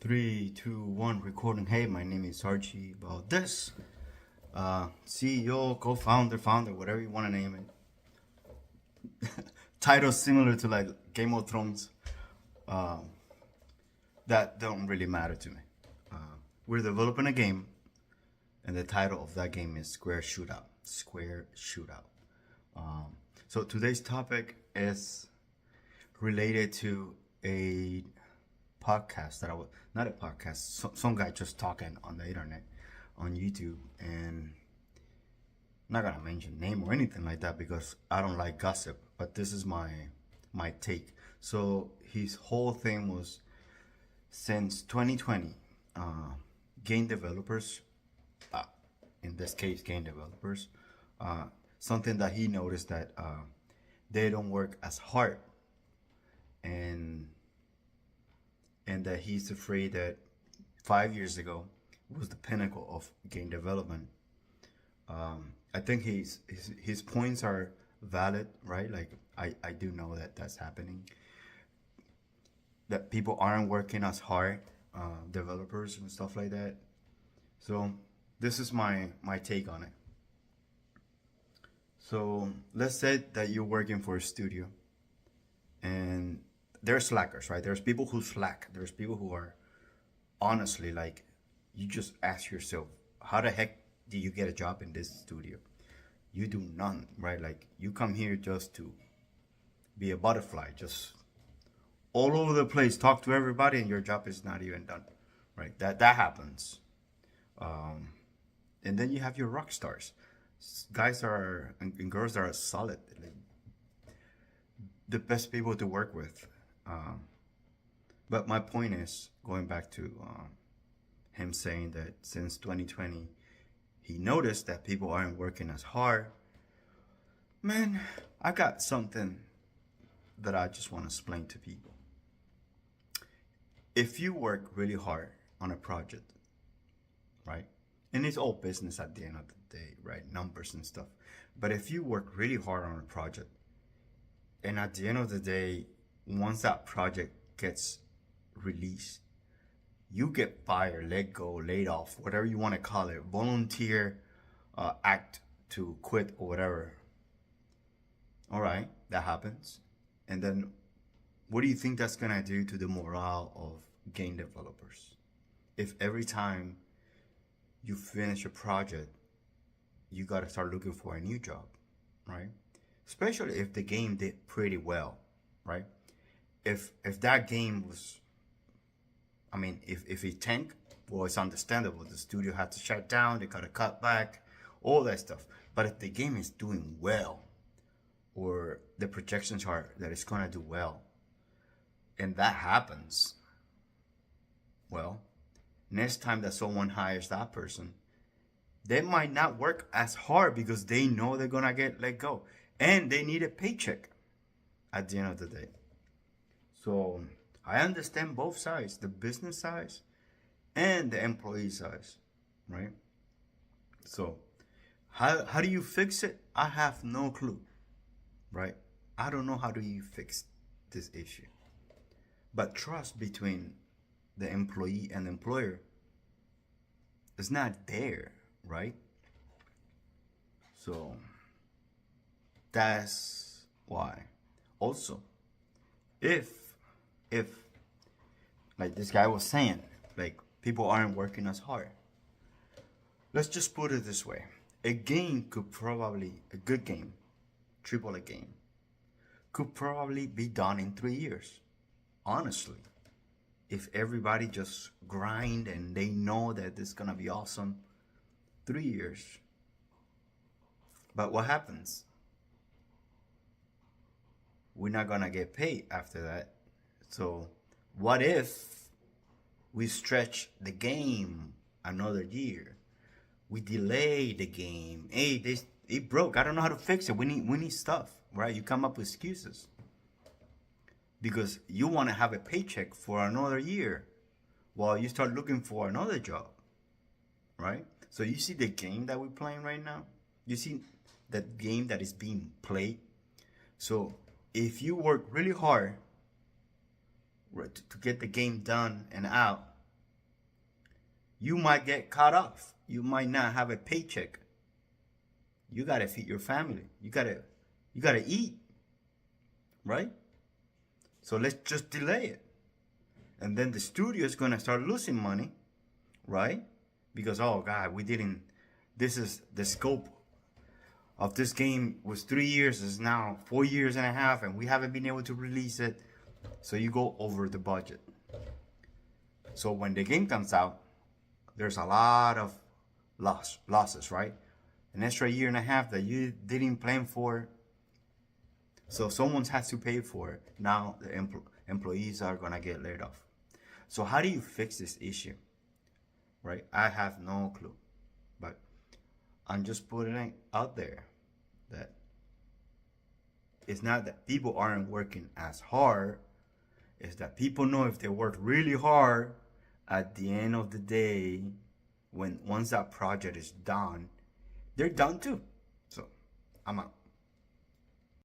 Three, two, one, recording. Hey, my name is Archie Valdez, CEO, co-founder, founder, whatever you want to name it. Title similar to like Game of Thrones. That don't really matter to me. We're developing a game, and the title of that game is Square Shootout. Square Shootout. So today's topic is related to a podcast that I was not a podcast. Some guy just talking on the internet, on YouTube, and I'm not gonna mention name or anything like that because I don't like gossip. But this is my take. So his whole thing was since 2020, game developers, in this case, game developers, something that he noticed that they don't work as hard, and that he's afraid that 5 years ago was the pinnacle of game development. I think his points are valid, right? Like I do know that that's happening. That people aren't working as hard, developers and stuff like that. So this is my take on it. So let's say that you're working for a studio, and there's slackers, right? There's people who slack. There's people who are honestly like, you just ask yourself, how the heck do you get a job in this studio? You do none, right? Like you come here just to be a butterfly, just all over the place, talk to everybody, and your job is not even done, right? That happens. And then you have your rock stars, guys are and girls that are solid, like the best people to work with. But my point is going back to him saying that since 2020, he noticed that people aren't working as hard. Man, I got something that I just want to explain to people. If you work really hard on a project, right? And it's all business at the end of the day, right? Numbers and stuff. But if you work really hard on a project, and at the end of the day, once that project gets released, you get fired, let go, laid off, whatever you want to call it, volunteer act to quit or whatever. All right, that happens. And then what do you think that's going to do to the morale of game developers? If every time you finish a project, you got to start looking for a new job, right? Especially if the game did pretty well, right? If that game was, I mean, if it tanked, well, it's understandable. The studio had to shut down, they got to cut back, all that stuff. But if the game is doing well, or the projections are that it's going to do well, and that happens, well, next time that someone hires that person, they might not work as hard because they know they're going to get let go. And they need a paycheck at the end of the day. So I understand both sides, the business side and the employee side, right? So how do you fix it? I have no clue, right? I don't know how do you fix this issue. But trust between the employee and the employer is not there, right? So that's why. Also, if like this guy was saying, like people aren't working as hard. Let's just put it this way. A good game, AAA game, could probably be done in 3 years. Honestly. If everybody just grind and they know that this is gonna be awesome, 3 years. But what happens? We're not gonna get paid after that. So what if we stretch the game another year? We delay the game. Hey, it broke. I don't know how to fix it. We need stuff, right? You come up with excuses because you want to have a paycheck for another year while you start looking for another job, right? So you see the game that we're playing right now? You see that game that is being played? So if you work really hard to get the game done and out, you might get cut off. You might not have a paycheck. You gotta feed your family. You gotta eat, right? So let's just delay it. And then the studio is gonna start losing money, right? Because, oh God, we didn't, this is the scope of this game was 3 years, is now 4 years and a half, and we haven't been able to release it. So you go over the budget. So when the game comes out, there's a lot of losses, right? An extra year and a half that you didn't plan for. So someone has to pay for it. Now the employees are gonna get laid off. So how do you fix this issue? Right? I have no clue. But I'm just putting it out there that it's not that people aren't working as hard. It's that people know if they work really hard, at the end of the day, once that project is done, they're done too. So I'm out.